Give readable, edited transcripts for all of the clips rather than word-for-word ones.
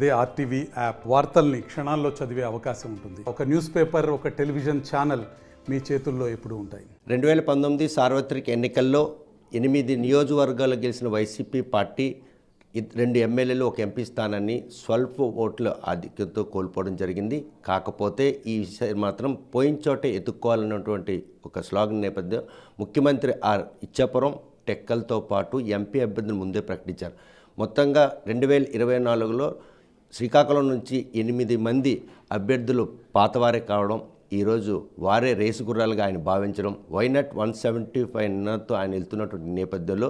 అదే RTV app వార్తల్ని క్షణాల్లో చదివే అవకాశం ఉంటుంది. ఒక న్యూస్ పేపర్, ఒక టెలివిజన్ ఛానల్ మీ చేతుల్లో ఎప్పుడూ ఉంటాయి. 2019 సార్వత్రిక ఎన్నికల్లో 8 నియోజకవర్గాలు గెలిచిన వైసీపీ పార్టీ 2 ఎమ్మెల్యేలు, 1 ఎంపీ స్థానాన్ని స్వల్ప ఓట్ల ఆధిక్యంతో కోల్పోవడం జరిగింది. కాకపోతే ఈ విషయం మాత్రం పోయిన చోటే ఎత్తుక్కోవాలన్నటువంటి ఒక స్లోగన్ నేపథ్యం ముఖ్యమంత్రి ఇచ్చాపురం, టెక్కల్తో పాటు ఎంపీ అభ్యర్థులు ముందే ప్రకటించారు. మొత్తంగా 2024లో శ్రీకాకుళం నుంచి 8 మంది అభ్యర్థులు పాతవారే కావడం, ఈరోజు వారే రేసు గుర్రాలుగా ఆయన భావించడం, వైనాట్ 175తో ఆయన వెళ్తున్నటువంటి నేపథ్యంలో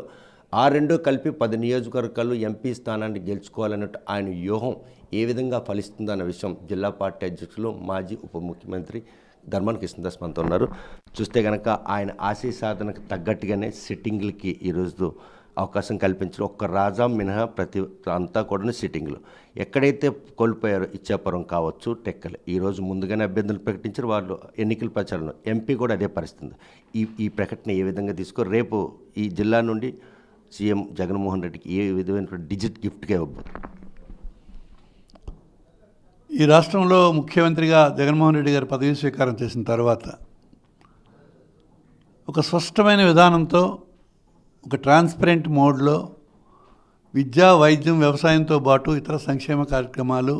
ఆ రెండు కలిపి 10 నియోజకవర్గాలు ఎంపీ స్థానాన్ని గెలుచుకోవాలన్నట్టు ఆయన వ్యూహం ఏ విధంగా ఫలిస్తుందన్న విషయం జిల్లా పార్టీ అధ్యక్షులు, మాజీ ఉప ముఖ్యమంత్రి ధర్మాన కృష్ణదాస్ మనతో ఉన్నారు. చూస్తే కనుక ఆయన ఆశయ సాధనకు తగ్గట్టుగానే సిట్టింగ్లకి ఈరోజు అవకాశం కల్పించడం, ఒక్క రాజా మినహా ప్రతి అంతా కూడా సిట్టింగ్లు. ఎక్కడైతే కోల్పోయారో ఇచ్చాపురం కావచ్చు, టెక్కలు ఈరోజు ముందుగానే అభ్యర్థులు ప్రకటించారు. వాళ్ళు ఎన్నికల ప్రచారంలో ఎంపీ కూడా అదే పరిస్థితి. ఈ ప్రకటన ఏ విధంగా రేపు ఈ జిల్లా నుండి సీఎం జగన్మోహన్ రెడ్డికి ఏ విధమైనటువంటి డిజిట్ గిఫ్ట్గా ఇవ్వబోతుంది? ఈ రాష్ట్రంలో ముఖ్యమంత్రిగా జగన్మోహన్ రెడ్డి గారు పదవీ స్వీకారం చేసిన తర్వాత ఒక స్పష్టమైన విధానంతో, ఒక ట్రాన్స్పరెంట్ మోడ్లో విద్య, వైద్యం, వ్యవసాయంతో పాటు ఇతర సంక్షేమ కార్యక్రమాలు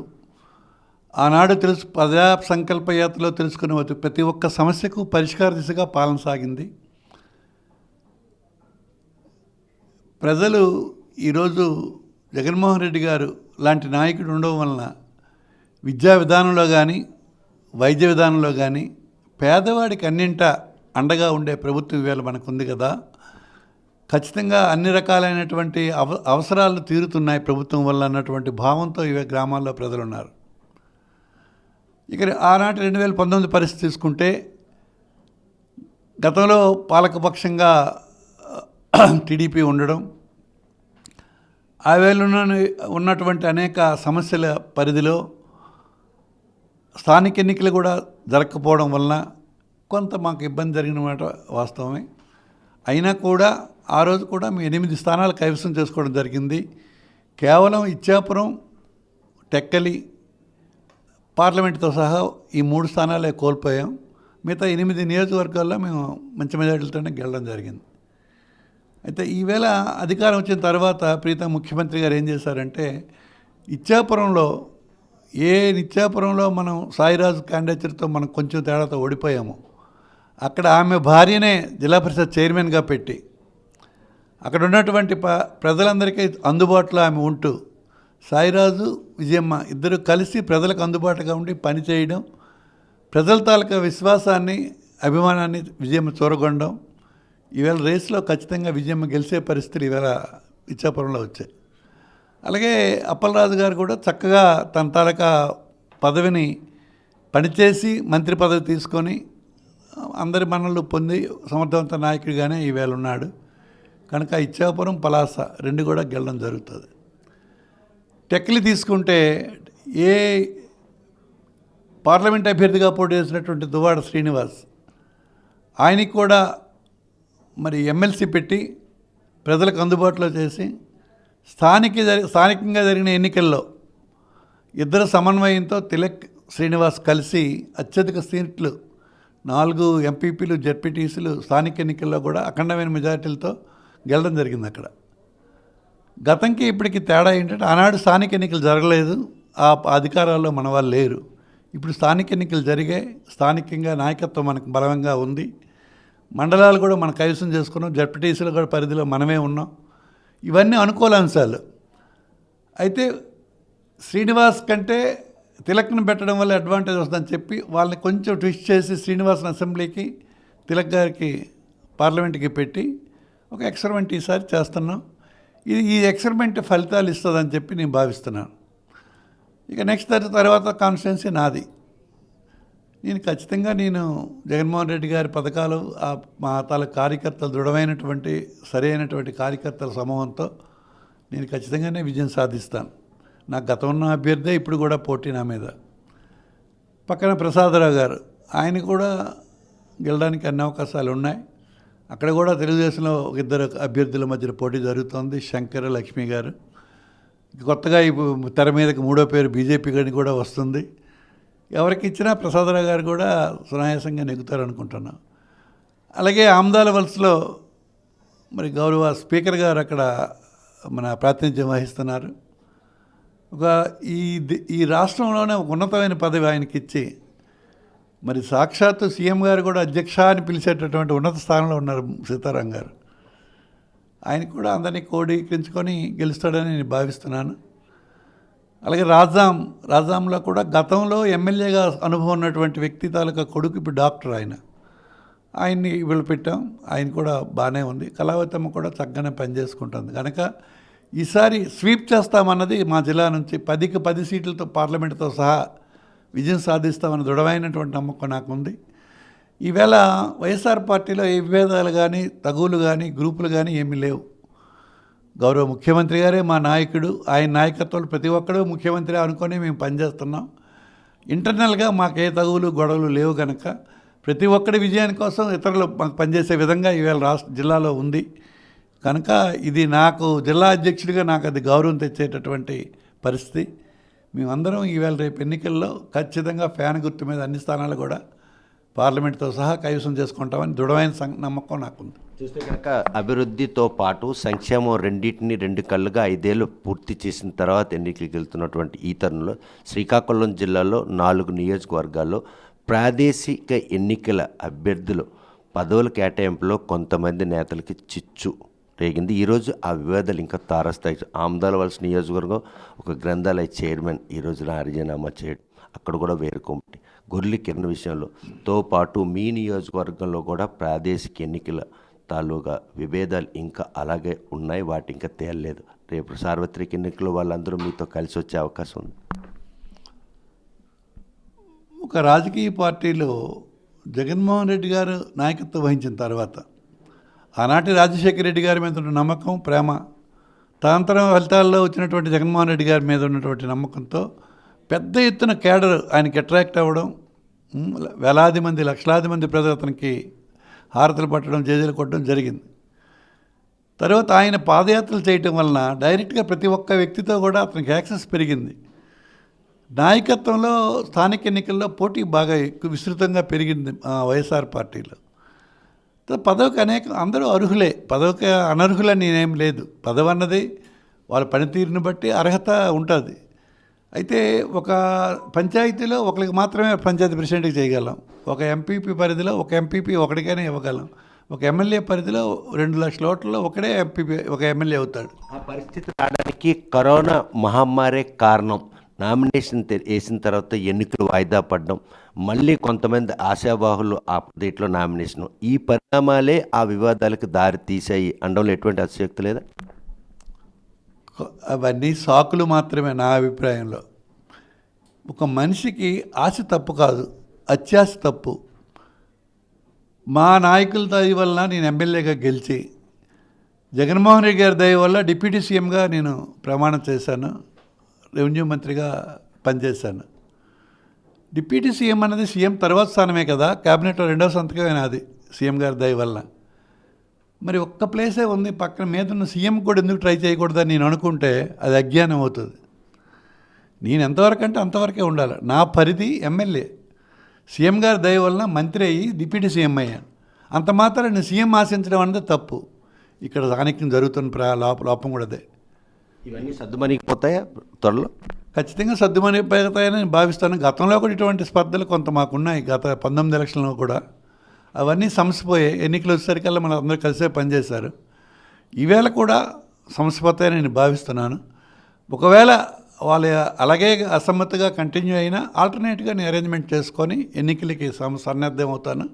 ఆనాడు ప్రజా సంకల్ప యాత్రలో తెలుసుకున్న ప్రతి ఒక్క సమస్యకు పరిష్కార దిశగా పాలన సాగింది. ప్రజలు ఈరోజు జగన్మోహన్ రెడ్డి గారు లాంటి నాయకుడు ఉండడం వలన విద్యా విధానంలో కానీ, వైద్య విధానంలో కానీ పేదవాడికి అన్నింట అండగా ఉండే ప్రభుత్వం ఇవాళ మనకుంది కదా. ఖచ్చితంగా అన్ని రకాలైనటువంటి అవసరాలు తీరుతున్నాయి ప్రభుత్వం వల్ల అన్నటువంటి భావంతో ఇవే గ్రామాల్లో ప్రజలు ఉన్నారు. ఇక ఆనాటి 2019 పరిస్థితి తీసుకుంటే, గతంలో పాలకపక్షంగా టీడీపీ ఉండడం, ఆ వేళ ఉన్నటువంటి అనేక సమస్యల పరిధిలో స్థానిక ఎన్నికలు కూడా జరగకపోవడం వలన కొంత మాకు ఇబ్బంది జరిగిన మాట వాస్తవమే. అయినా కూడా ఆ రోజు కూడా మేము 8 స్థానాలు కైవసం చేసుకోవడం జరిగింది. కేవలం ఇచ్చాపురం, టెక్కలి, పార్లమెంటుతో సహా ఈ 3 స్థానాలే కోల్పోయాం. మిగతా 8 నియోజకవర్గాల్లో మేము మంచి మెజారిటీలతోనే గెలవడం జరిగింది. అయితే ఈవేళ అధికారం వచ్చిన తర్వాత ప్రీతం ముఖ్యమంత్రి గారు ఏం చేశారంటే, ఇచ్చాపురంలో మనం సాయిరాజు క్యాండిడేచర్తో మనం కొంచెం తేడాతో ఓడిపోయాము. అక్కడ ఆమె భార్యనే జిల్లా పరిషత్ చైర్మన్గా పెట్టి అక్కడ ఉన్నటువంటి ప్రజలందరికీ అందుబాటులో ఆమె ఉంటూ, సాయిరాజు, విజయమ్మ ఇద్దరు కలిసి ప్రజలకు అందుబాటుగా ఉండి పనిచేయడం, ప్రజల తాలూకా విశ్వాసాన్ని, అభిమానాన్ని విజయమ్మ చూరగొనడం. ఈవేళ రేసులో ఖచ్చితంగా విజయమ్మ గెలిచే పరిస్థితులు ఈవేళ ఇచ్చాపురంలో వచ్చాయి. అలాగే అప్పలరాజు గారు కూడా చక్కగా తన తాలూకా పదవిని పనిచేసి మంత్రి పదవి తీసుకొని అందరి మన్నలు పొంది సమర్థవంత నాయకుడిగానే ఈవేళ ఉన్నాడు. కనుక ఇచ్చాపురం, పలాస 2 కూడా గెలడం జరుగుతుంది. టెక్కలి తీసుకుంటే ఏ పార్లమెంట్ అభ్యర్థిగా పోటీ చేసినటువంటి దువ్వాడ శ్రీనివాస్, ఆయనకి కూడా మరి ఎమ్మెల్సీ పెట్టి ప్రజలకు అందుబాటులో చేసి స్థానికంగా జరిగిన ఎన్నికల్లో ఇద్దరు సమన్వయంతో తిలక్, శ్రీనివాస్ కలిసి అత్యధిక సీట్లు 4 ఎంపీపీలు, జెడ్పీటీసీలు స్థానిక ఎన్నికల్లో కూడా అఖండమైన మెజారిటీలతో గెలడం జరిగింది. అక్కడ గతంకి ఇప్పటికి తేడా ఏంటంటే, ఆనాడు స్థానిక ఎన్నికలు జరగలేదు, ఆ అధికారాల్లో మన వాళ్ళు లేరు. ఇప్పుడు స్థానిక ఎన్నికలు జరిగాయి, స్థానికంగా నాయకత్వం మనకు బలంగా ఉంది, మండలాలు కూడా మనం కైవసం చేసుకున్నాం, జెడ్పీటీసీలు కూడా పరిధిలో మనమే ఉన్నాం. ఇవన్నీ అనుకూల అంశాలు. అయితే శ్రీనివాస్ కంటే తిలక్ని పెట్టడం వల్ల అడ్వాంటేజ్ వస్తుందని చెప్పి వాళ్ళని కొంచెం ట్విస్ట్ చేసి శ్రీనివాస్ని అసెంబ్లీకి, తిలక్ గారికి పార్లమెంట్కి పెట్టి ఒక ఎక్స్పెరిమెంట్ ఈసారి చేస్తున్నాం. ఈ ఎక్స్పెరిమెంట్ ఫలితాలు ఇస్తుందని చెప్పి నేను భావిస్తున్నాను. ఇక నెక్స్ట్ తర్వాత కాన్స్టిట్యున్సీ నాది. నేను ఖచ్చితంగా జగన్మోహన్ రెడ్డి గారి పథకాలు, మా కార్యకర్తలు దృఢమైనటువంటి సరైనటువంటి కార్యకర్తల సమూహంతో నేను ఖచ్చితంగానే విజయం సాధిస్తాను. నాకు గతం ఉన్న అభ్యర్థే ఇప్పుడు కూడా పోటీ నా మీద. పక్కన ప్రసాదరావు గారు, ఆయన కూడా గెలడానికి అన్ని అవకాశాలు ఉన్నాయి. అక్కడ కూడా తెలుగుదేశంలో 2 అభ్యర్థుల మధ్య పోటీ జరుగుతోంది, శంకర్, లక్ష్మి గారు. కొత్తగా ఇప్పుడు తెర మీదకి మూడో పేరు బీజేపీ గడి కూడా వస్తుంది. ఎవరికి ఇచ్చినా ప్రసాదరావు గారు కూడా సునాయాసంగా నెగ్గుతారు అనుకుంటున్నాం. అలాగే ఆమ్దాల వలసలో మరి గౌరవ స్పీకర్ గారు అక్కడ మన ప్రాతినిధ్యం వహిస్తున్నారు. ఒక ఈ రాష్ట్రంలోనే ఒక ఉన్నతమైన పదవి ఆయనకి ఇచ్చి మరి సాక్షాత్తు సీఎం గారు కూడా అధ్యక్ష అని పిలిచేటటువంటి ఉన్నత స్థానంలో ఉన్నారు సీతారాం గారు. ఆయన కూడా అందరినీ కోడీకరించుకొని గెలుస్తాడని నేను భావిస్తున్నాను. అలాగే రాజాంలో కూడా గతంలో ఎమ్మెల్యేగా అనుభవం ఉన్నటువంటి వ్యక్తి తాలూకా కొడుకు ఇప్పుడు డాక్టర్ ఆయన్ని వీళ్ళు పెట్టాం. ఆయన కూడా బాగానే ఉంది. కళావతమ్మ కూడా చక్కగానే పనిచేసుకుంటుంది. కనుక ఈసారి స్వీప్ చేస్తామన్నది మా జిల్లా నుంచి 10కి 10 సీట్లతో పార్లమెంటుతో సహా విజయం సాధిస్తామన్న దృఢమైనటువంటి నమ్మకం నాకుంది. ఈవేళ వైఎస్ఆర్ పార్టీలో ఏ విభేదాలు కానీ తగువులు కానీ గ్రూపులు కానీ ఏమీ లేవు. గౌరవ ముఖ్యమంత్రి గారే మా నాయకుడు. ఆయన నాయకత్వంలో ప్రతి ఒక్కడూ ముఖ్యమంత్రి అనుకొని మేము పనిచేస్తున్నాం. ఇంటర్నల్గా మాకు ఏ తగువులు గొడవలు లేవు కనుక ప్రతి ఒక్కడి విజయాని కోసం ఇతరులు మాకు పనిచేసే విధంగా ఈవేళ జిల్లాలో ఉంది. కనుక ఇది నాకు జిల్లా అధ్యక్షుడిగా నాకు అది గౌరవం తెచ్చేటటువంటి పరిస్థితి. మేమందరం ఈవేళ రేపు ఎన్నికల్లో ఖచ్చితంగా ఫ్యాన్ గుర్తు మీద అన్ని స్థానాలు కూడా పార్లమెంట్తో సహా కైవసం చేసుకుంటామని దృఢమైన నమ్మకం నాకుంది. చూస్తే కనుక అభివృద్ధితో పాటు సంక్షేమం రెండింటిని 2 కళ్ళుగా 5 ఏళ్ళు పూర్తి చేసిన తర్వాత ఎన్నికలకు వెళ్తున్నటువంటి ఈ తరుణంలో శ్రీకాకుళం జిల్లాలో 4 నియోజకవర్గాల్లో ప్రాదేశిక ఎన్నికల అభ్యర్థులు పదవుల కేటాయింపులో కొంతమంది నేతలకి చిచ్చు రేగింది. ఈరోజు ఆ వివాదాలు ఇంకా తారస్తాయి. ఆమ్దాల వలస నియోజకవర్గం ఒక గ్రంథాలయ చైర్మన్ ఈరోజు రాజీనామా చేయడం, అక్కడ కూడా వేరు కమిటీ గొర్రెల కిరణ్ విషయంలో పాటు మీ నియోజకవర్గంలో కూడా ప్రాదేశిక ఎన్నికల తాలూకా విభేదాలు ఇంకా అలాగే ఉన్నాయి. వాటి ఇంకా తేలలేదు. రేపు సార్వత్రిక ఎన్నికలు వాళ్ళందరూ మీతో కలిసి వచ్చే అవకాశం ఉంది. ఒక రాజకీయ పార్టీలో జగన్మోహన్ రెడ్డి గారు నాయకత్వం వహించిన తర్వాత ఆనాటి రాజశేఖర రెడ్డి గారి మీద ఉన్న నమ్మకం, ప్రేమ, తదనంతరం ఫలితాల్లో వచ్చినటువంటి జగన్మోహన్ రెడ్డి గారి మీద ఉన్నటువంటి నమ్మకంతో పెద్ద ఎత్తున కేడర్ ఆయనకి అట్రాక్ట్ అవ్వడం, వేలాది మంది లక్షలాది మంది ప్రజలు అతనికి హారతలు పట్టడం, జేజేలు కొట్టడం జరిగింది. తర్వాత ఆయన పాదయాత్రలు చేయటం వలన డైరెక్ట్గా ప్రతి ఒక్క వ్యక్తితో కూడా అతనికి యాక్సెస్ పెరిగింది. నాయకత్వంలో స్థానిక ఎన్నికల్లో పోటీ బాగా ఎక్కువ విస్తృతంగా పెరిగింది వైఎస్ఆర్ పార్టీలో. పదవికి అందరూ అర్హులే, పదవికి అనర్హులని నేనేం లేదు. పదవి అన్నది వాళ్ళ పనితీరుని బట్టి అర్హత ఉంటుంది. అయితే ఒక పంచాయతీలో ఒకరికి మాత్రమే పంచాయతీ ప్రెసిడెంట్కి చేయగలం. ఒక ఎంపీపీ పరిధిలో ఒక ఎంపీపీ ఒకటికైనా ఇవ్వగలం. ఒక ఎమ్మెల్యే పరిధిలో 2 లక్షల ఓట్లలో ఒకడే ఎంపీపీ ఒక ఎమ్మెల్యే అవుతాడు. ఆ పరిస్థితి రావడానికి కరోనా మహమ్మారే కారణం. నామినేషన్ వేసిన తర్వాత ఎన్నికలు వాయిదా పడడం, మళ్ళీ కొంతమంది ఆశావాహులు ఆ దీంట్లో నామినేషన్, ఈ పరిణామాలే ఆ వివాదాలకు దారి తీసాయి అనడంలో ఎటువంటి అతిశయోక్తి లేదా? అవన్నీ సాకులు మాత్రమే నా అభిప్రాయంలో. ఒక మనిషికి ఆశ తప్పు కాదు, అత్యాశ తప్పు. మా నాయకుల దయ వల్ల నేను ఎమ్మెల్యేగా గెలిచి, జగన్మోహన్ రెడ్డి గారి దయ వల్ల డిప్యూటీ సీఎంగా నేను ప్రమాణం చేశాను, రెవెన్యూ మంత్రిగా పనిచేశాను. డిప్యూటీ సీఎం అన్నది సీఎం తర్వాత స్థానమే కదా, క్యాబినెట్లో 2వ సంతకమే నాది సీఎం గారి దయ వల్ల. మరి ఒక్క ప్లేసే ఉంది, పక్కన మీద ఉన్న సీఎం కూడా ఎందుకు ట్రై చేయకూడదని నేను అనుకుంటే అది అజ్ఞానం అవుతుంది. నేను ఎంతవరకు అంటే అంతవరకే ఉండాలి. నా పరిధి ఎమ్మెల్యే. సీఎం గారి దయ వలన మంత్రి అయ్యి డిప్యూటీ సీఎం అయ్యాను. అంత మాత్రం నేను సీఎం ఆశించడం అనేది తప్పు. ఇక్కడ స్థానికం జరుగుతున్న లోపం కూడా అదే. ఇవన్నీ సర్దుమణిగిపోతాయా త్వరలో? ఖచ్చితంగా సర్దుమణిగిపోతాయని నేను భావిస్తాను. గతంలో కూడా ఇటువంటి స్పర్ధలు కొంత మాకున్నాయి. గత 19 ఎలక్షన్లో కూడా అవన్నీ సమసిపోయాయి. ఎన్నికలు వచ్చేసరికల్లా మన అందరూ కలిసే పనిచేశారు. ఈవేళ కూడా సమసిపోతాయని నేను భావిస్తున్నాను. ఒకవేళ వాళ్ళ అలాగే అసమ్మతిగా కంటిన్యూ అయినా ఆల్టర్నేట్గా నేను అరేంజ్మెంట్ చేసుకొని ఎన్నికలకి సన్నద్ధం అవుతాను.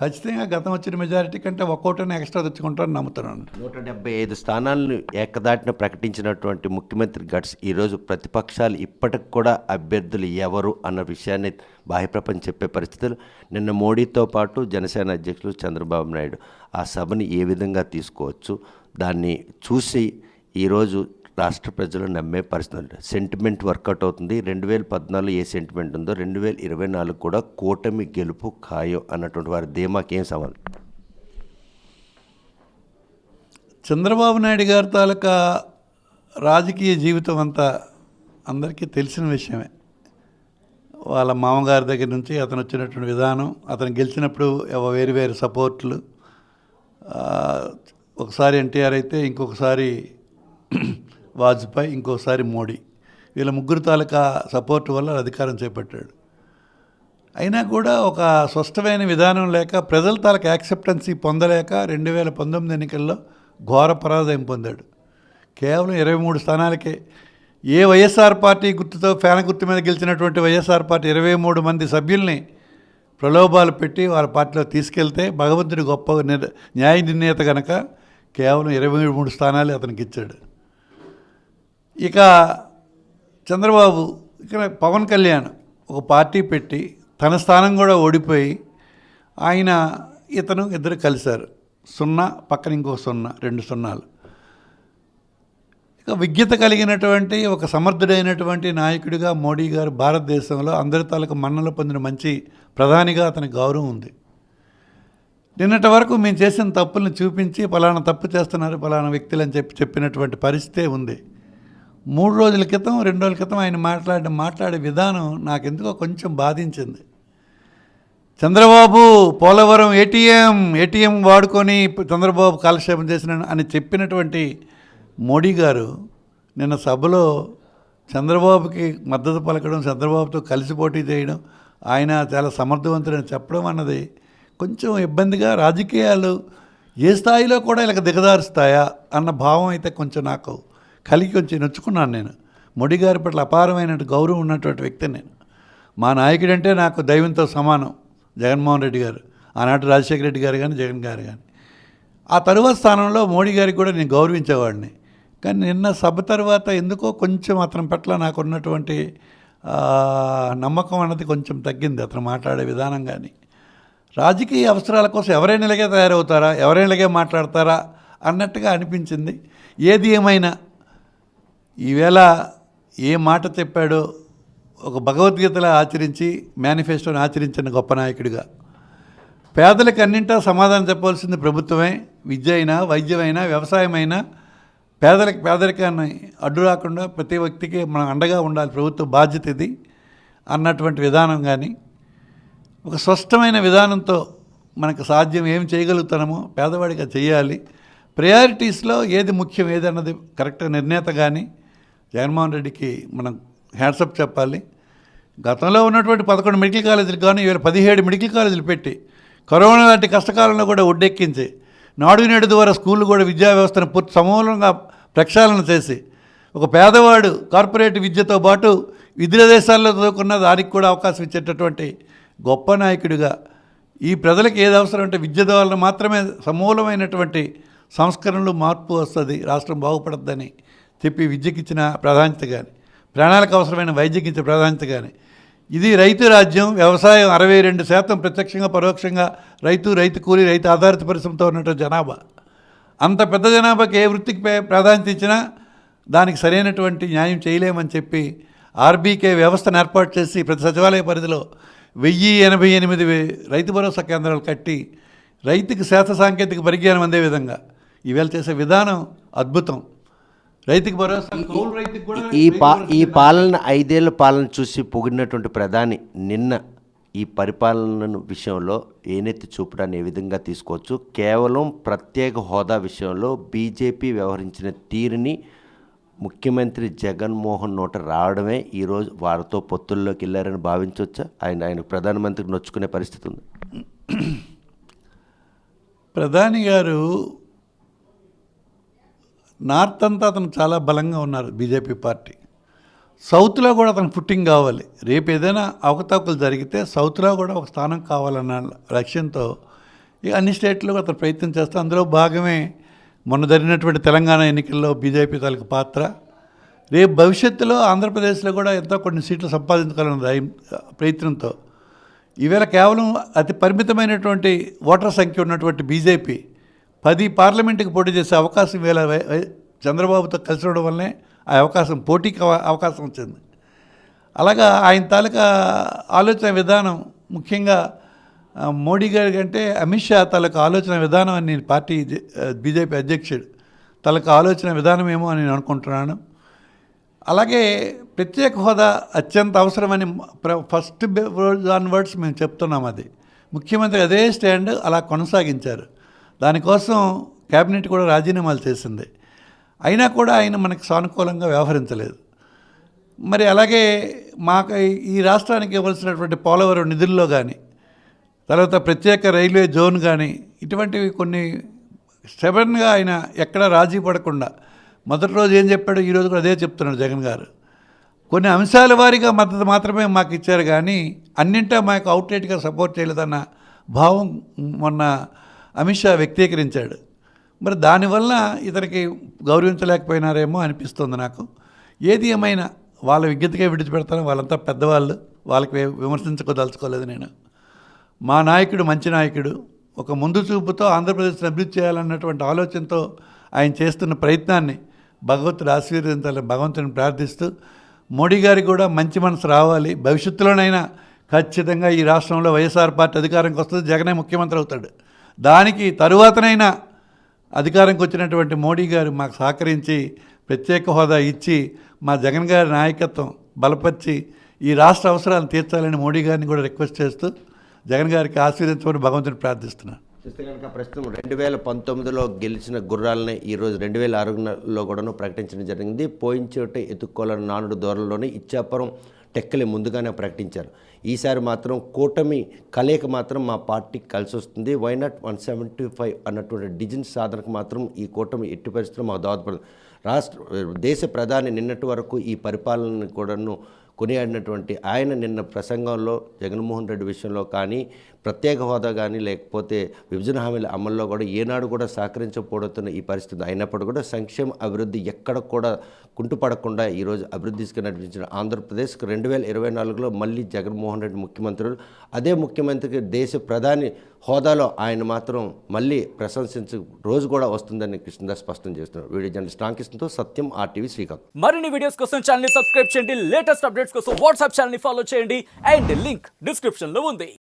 ఖచ్చితంగా గతం వచ్చిన మెజారిటీ కంటే ఒక్కోటనే ఎక్స్ట్రా తెచ్చుకుంటారని నమ్ముతున్నాను. 175 స్థానాలను ఏకదాటిన ప్రకటించినటువంటి ముఖ్యమంత్రి గట్స్ ఈరోజు ప్రతిపక్షాలు ఇప్పటికి కూడా అభ్యర్థులు ఎవరు అన్న విషయాన్ని బాహ్య ప్రపంచం చెప్పే పరిస్థితులు. నిన్న మోడీతో పాటు జనసేన అధ్యక్షులు చంద్రబాబు నాయుడు ఆ సభని ఏ విధంగా తీసుకోవచ్చు, దాన్ని చూసి ఈరోజు రాష్ట్ర ప్రజలు నమ్మే పరిస్థితి, సెంటిమెంట్ వర్కౌట్ అవుతుంది. 2014 ఏ సెంటిమెంట్ ఉందో 2024 కూడా కూటమి గెలుపు ఖాయం అన్నటువంటి వారి ధీమాకి ఏం సవాల్? చంద్రబాబు నాయుడు గారి తాలూకా రాజకీయ జీవితం అంతా అందరికీ తెలిసిన విషయమే. వాళ్ళ మామగారి దగ్గర నుంచి అతను వచ్చినటువంటి విధానం, అతను గెలిచినప్పుడు వేరు వేరు సపోర్ట్లు, ఒకసారి ఎన్టీఆర్ అయితే ఇంకొకసారి వాజ్పేయి, ఇంకొకసారి మోడీ, వీళ్ళ ముగ్గురు తాలూకా సపోర్ట్ వల్ల అధికారం చేపట్టాడు. అయినా కూడా ఒక స్పష్టమైన విధానం లేక, ప్రజల తాలూకా యాక్సెప్టెన్సీ పొందలేక 2019 ఎన్నికల్లో ఘోర పరాజయం పొందాడు. కేవలం 23 స్థానాలకే. ఏ వైఎస్ఆర్ పార్టీ గుర్తుతో ఫ్యాన్ గుర్తు మీద గెలిచినటువంటి వైఎస్ఆర్ పార్టీ 23 మంది సభ్యుల్ని ప్రలోభాలు పెట్టి వాళ్ళ పార్టీలో తీసుకెళ్తే, భగవంతుడి గొప్ప న్యాయ నిర్ణేత కనుక కేవలం 23 స్థానాలు అతనికి ఇచ్చాడు. ఇక చంద్రబాబు, ఇక్కడ పవన్ కళ్యాణ్ ఒక పార్టీ పెట్టి తన స్థానం కూడా ఓడిపోయి ఇతను ఇద్దరు కలిశారు. 0 పక్కన ఇంకో 0, 2 సున్నాలు. ఇక విజ్ఞత కలిగినటువంటి ఒక సమర్థుడైనటువంటి నాయకుడిగా మోడీ గారు భారతదేశంలో అందరి తాలూకు మన్నలు పొందిన మంచి ప్రధానిగా అతనికి గౌరవం ఉంది. నిన్నటి వరకు మేము చేసిన తప్పులను చూపించి పలానా తప్పు చేస్తున్నారు పలానా వ్యక్తులు అని చెప్పినటువంటి పరిస్థితే ఉంది. 3 రోజుల క్రితం 2 రోజుల క్రితం ఆయన మాట్లాడే విధానం నాకెందుకో కొంచెం బాధించింది. చంద్రబాబు పోలవరం ఏటీఎం వాడుకొని చంద్రబాబు కాలక్షేపం చేసిన అని చెప్పినటువంటి మోడీ గారు నిన్న సభలో చంద్రబాబుకి మద్దతు పలకడం, చంద్రబాబుతో కలిసి పోటీ చేయడం, ఆయన చాలా సమర్థవంతుడని చెప్పడం అన్నది కొంచెం ఇబ్బందిగా, రాజకీయాలు ఏ స్థాయిలో కూడా ఇలా దిగదారుస్తాయా అన్న భావం అయితే కొంచెం నాకు కలిగి కొంచెం నొచ్చుకున్నాను. నేను మోడీ గారి పట్ల అపారమైన గౌరవం ఉన్నటువంటి వ్యక్తి. నేను మా నాయకుడంటే నాకు దైవంతో సమానం జగన్మోహన్ రెడ్డి గారు, ఆనాటి రాజశేఖర రెడ్డి గారు కానీ జగన్ గారు కానీ. ఆ తరువాత స్థానంలో మోడీ గారికి కూడా నేను గౌరవించేవాడిని. కానీ నిన్న సభ తర్వాత ఎందుకో కొంచెం అతని పట్ల నాకు ఉన్నటువంటి నమ్మకం అన్నది కొంచెం తగ్గింది. అతను మాట్లాడే విధానం కానీ, రాజకీయ అవసరాల కోసం ఎవరైనా ఇలాగే తయారవుతారా, ఎవరైనా ఇలాగే మాట్లాడతారా అన్నట్టుగా అనిపించింది. ఏది ఏమైనా ఈవేళ ఏ మాట చెప్పాడో ఒక భగవద్గీతలా ఆచరించి, మేనిఫెస్టోని ఆచరించిన గొప్ప నాయకుడిగా, పేదలకు అన్నింటా సమాధానం చెప్పవలసింది ప్రభుత్వమే. విద్య అయినా, వైద్యమైనా, వ్యవసాయమైనా పేదరికాన్ని అడ్డు రాకుండా ప్రతి వ్యక్తికి మనం అండగా ఉండాలి, ప్రభుత్వ బాధ్యత ఇది అన్నటువంటి విధానం కానీ, ఒక స్పష్టమైన విధానంతో మనకు సాధ్యం ఏం చేయగలుగుతామో పేదవాడిగా చేయాలి, ప్రయారిటీస్లో ఏది ముఖ్యం ఏది అన్నది కరెక్ట్గా నిర్ణేత కానీ జగన్మోహన్ రెడ్డికి మనం హ్యాట్సప్ చెప్పాలి. గతంలో ఉన్నటువంటి 11 మెడికల్ కాలేజీలు కానీ ఇవాళ 17 మెడికల్ కాలేజీలు పెట్టి కరోనా లాంటి కష్టకాలంలో కూడా ఒడ్డెక్కించి, నాడు నేడు ద్వారా స్కూళ్ళు కూడా విద్యా వ్యవస్థను పూర్తి సమూలంగా ప్రక్షాళన చేసి, ఒక పేదవాడు కార్పొరేట్ విద్యతో పాటు విద్యా దేశాల్లో చదువుకున్న దానికి కూడా అవకాశం ఇచ్చేటటువంటి గొప్ప నాయకుడిగా, ఈ ప్రజలకు ఏది అవసరం అంటే విద్య ద్వారా మాత్రమే సమూలమైనటువంటి సంస్కరణలు, మార్పు వస్తుంది, రాష్ట్రం బాగుపడుతుందని చెప్పి విద్యకి ఇచ్చిన ప్రాధాన్యత కానీ, ప్రాణాలకు అవసరమైన వైద్యకి ఇచ్చిన ప్రాధాన్యత కానీ, ఇది రైతు రాజ్యం, వ్యవసాయం 62% ప్రత్యక్షంగా పరోక్షంగా రైతు కూలి, రైతు ఆధారిత పరిశ్రమతో ఉన్నటువంటి జనాభా. అంత పెద్ద జనాభాకి ఏ వృత్తికి ప్రాధాన్యత ఇచ్చినా దానికి సరైనటువంటి న్యాయం చేయలేమని చెప్పి ఆర్బీకే వ్యవస్థను ఏర్పాటు చేసి ప్రతి సచివాలయ పరిధిలో 1088 రైతు భరోసా కేంద్రాలు కట్టి రైతుకి శాస్త్ర సాంకేతిక పరిజ్ఞానం అందే విధంగా ఈవేళ చేసే విధానం అద్భుతం. రైతుకి భరోసా, కౌలు రైతుకి కూడా ఈ పాలన 5 ఏళ్ల పాలన చూసి పొగిడినటువంటి ప్రధాని నిన్న ఈ పరిపాలన విషయంలో ఏనెత్తి చూపడాన్ని ఏ విధంగా తీసుకోవచ్చు? కేవలం ప్రత్యేక హోదా విషయంలో బీజేపీ వ్యవహరించిన తీరుని ముఖ్యమంత్రి జగన్మోహన్ నోట రావడమే ఈరోజు వారితో పొత్తుల్లోకి వెళ్ళారని భావించవచ్చా? ఆయన ప్రధానమంత్రికి నొచ్చుకునే పరిస్థితి ఉంది. ప్రధాని గారు నార్త్ అంతా అతను చాలా బలంగా ఉన్నారు, బీజేపీ పార్టీ. సౌత్లో కూడా అతను ఫుట్టింగ్ కావాలి. రేపు ఏదైనా అవకతవకలు జరిగితే సౌత్లో కూడా ఒక స్థానం కావాలన్న లక్ష్యంతో అన్ని స్టేట్లో అతను ప్రయత్నం చేస్తే అందులో భాగమే మొన్న జరిగినటువంటి తెలంగాణ ఎన్నికల్లో బీజేపీ తాలూకు పాత్ర. రేపు భవిష్యత్తులో ఆంధ్రప్రదేశ్లో కూడా ఎంతో కొన్ని సీట్లు సంపాదించుకోవాలన్న ప్రయత్నంతో ఈవేళ కేవలం అతి పరిమితమైనటువంటి ఓటర్ సంఖ్య ఉన్నటువంటి బీజేపీ 10 పార్లమెంటుకి పోటీ చేసే అవకాశం వేళ చంద్రబాబుతో కలిసి ఉండడం వల్లనే ఆ అవకాశం, పోటీకి అవకాశం వచ్చింది. అలాగా ఆయన తాలూకా ఆలోచన విధానం, ముఖ్యంగా మోడీ గారి కంటే అమిత్ షా తాలూకా ఆలోచన విధానం అని పార్టీ బీజేపీ అధ్యక్షుడు తనకు ఆలోచన విధానమేమో అని నేను అనుకుంటున్నాను. అలాగే ప్రత్యేక హోదా అత్యంత అవసరమని ఫస్ట్ ఆన్వర్డ్స్ మేము చెప్తున్నాం. అది ముఖ్యమంత్రి అదే స్టాండ్ అలా కొనసాగించారు. దానికోసం కేబినెట్ కూడా రాజీనామాలు చేసింది. అయినా కూడా ఆయన మనకు సానుకూలంగా వ్యవహరించలేదు. మరి అలాగే మాకు ఈ రాష్ట్రానికి ఇవ్వాల్సినటువంటి పోలవరం నిధుల్లో కానీ, తర్వాత ప్రత్యేక రైల్వే జోన్ కానీ, ఇటువంటివి కొన్ని స్టెబన్గా ఆయన ఎక్కడ రాజీ పడకుండా మొదటి రోజు ఏం చెప్పాడో ఈరోజు కూడా అదే చెప్తున్నాడు జగన్ గారు. కొన్ని అంశాల వారీగా మద్దతు మాత్రమే మాకు ఇచ్చారు కానీ అన్నింటా మాకు అవుట్లెట్గా సపోర్ట్ చేయలేదన్న భావం మొన్న అమిత్ షా వ్యక్తీకరించాడు. మరి దానివల్ల ఇతనికి గౌరవించలేకపోయినారేమో అనిపిస్తుంది నాకు. ఏది ఏమైనా వాళ్ళ విజ్ఞతగా విడిచిపెడతాను. వాళ్ళంతా పెద్దవాళ్ళు, వాళ్ళకి విమర్శించుకోదలుచుకోలేదు నేను. మా నాయకుడు మంచి నాయకుడు, ఒక ముందు చూపుతో ఆంధ్రప్రదేశ్ని అభివృద్ధి చేయాలన్నటువంటి ఆలోచనతో ఆయన చేస్తున్న ప్రయత్నాన్ని భగవంతుడు ఆశీర్వదించాలని భగవంతుని ప్రార్థిస్తూ, మోడీ గారికి కూడా మంచి మనసు రావాలి. భవిష్యత్తులోనైనా ఖచ్చితంగా ఈ రాష్ట్రంలో వైఎస్ఆర్ పార్టీ అధికారంకి వస్తుంది, జగనే ముఖ్యమంత్రి అవుతాడు. దానికి తరువాతనైనా అధికారంకి వచ్చినటువంటి మోడీ గారు మాకు సహకరించి ప్రత్యేక హోదా ఇచ్చి మా జగన్ గారి నాయకత్వం బలపరిచి ఈ రాష్ట్ర అవసరాలను తీర్చాలని మోడీ గారిని కూడా రిక్వెస్ట్ చేస్తూ జగన్ గారికి ఆశీర్వదించమని భగవంతుని ప్రార్థిస్తున్నాను. చూస్తే కనుక ప్రస్తుతం 2019లో గెలిచిన గుర్రాలనే ఈరోజు 2006లో కూడాను ప్రకటించడం జరిగింది. పోయించోటే ఎత్తుక్కోవాలన్న నానుడు ధోరణిలోనే ఇచ్చాపురం టెక్కలి ముందుగానే ప్రకటించారు. ఈసారి మాత్రం కూటమి కలయిక మాత్రం మా పార్టీకి కలిసి వస్తుంది. వైనాట్ 175 అన్నటువంటి డిజిన్ సాధనకు మాత్రం ఈ కూటమి ఎట్టి పరిస్థితుల్లో మాకు దోహదపడుతుంది. దేశ ప్రధాని నిన్నటి వరకు ఈ పరిపాలనను కూడాను కొనియాడినటువంటి ఆయన నిన్న ప్రసంగంలో జగన్మోహన్ రెడ్డి విషయంలో కానీ, ప్రత్యేక హోదా కానీ, లేకపోతే విభజన హామీల అమల్లో కూడా ఏనాడు కూడా సహకరించకపోతున్న ఈ పరిస్థితి అయినప్పుడు కూడా సంక్షేమ అభివృద్ధి ఎక్కడ కూడా కుంటుపడకుండా ఈరోజు అభివృద్ధికి నడిపించిన ఆంధ్రప్రదేశ్కి 2024లో మళ్ళీ జగన్మోహన్ రెడ్డి ముఖ్యమంత్రులు, అదే ముఖ్యమంత్రికి దేశ ప్రధాని హోదాలో ఆయన మాత్రం మళ్ళీ ప్రశంసించే రోజు కూడా వస్తుందని కృష్ణదాస్ స్పష్టం చేస్తున్నారు. వీడియో జర్నలిస్ట్ రామకృష్ణతో సత్యం, RTV శ్రీకాంత్. మరిన్ని వీడియోస్ కోసం ఛానల్ ని సబ్స్క్రైబ్ చేయండి. లేటెస్ట్ అప్డేట్స్ కోసం వాట్సాప్ ఛానల్ ని ఫాలో చేయండి. అండ్ లింక్ డిస్క్రిప్షన్ లో ఉంది.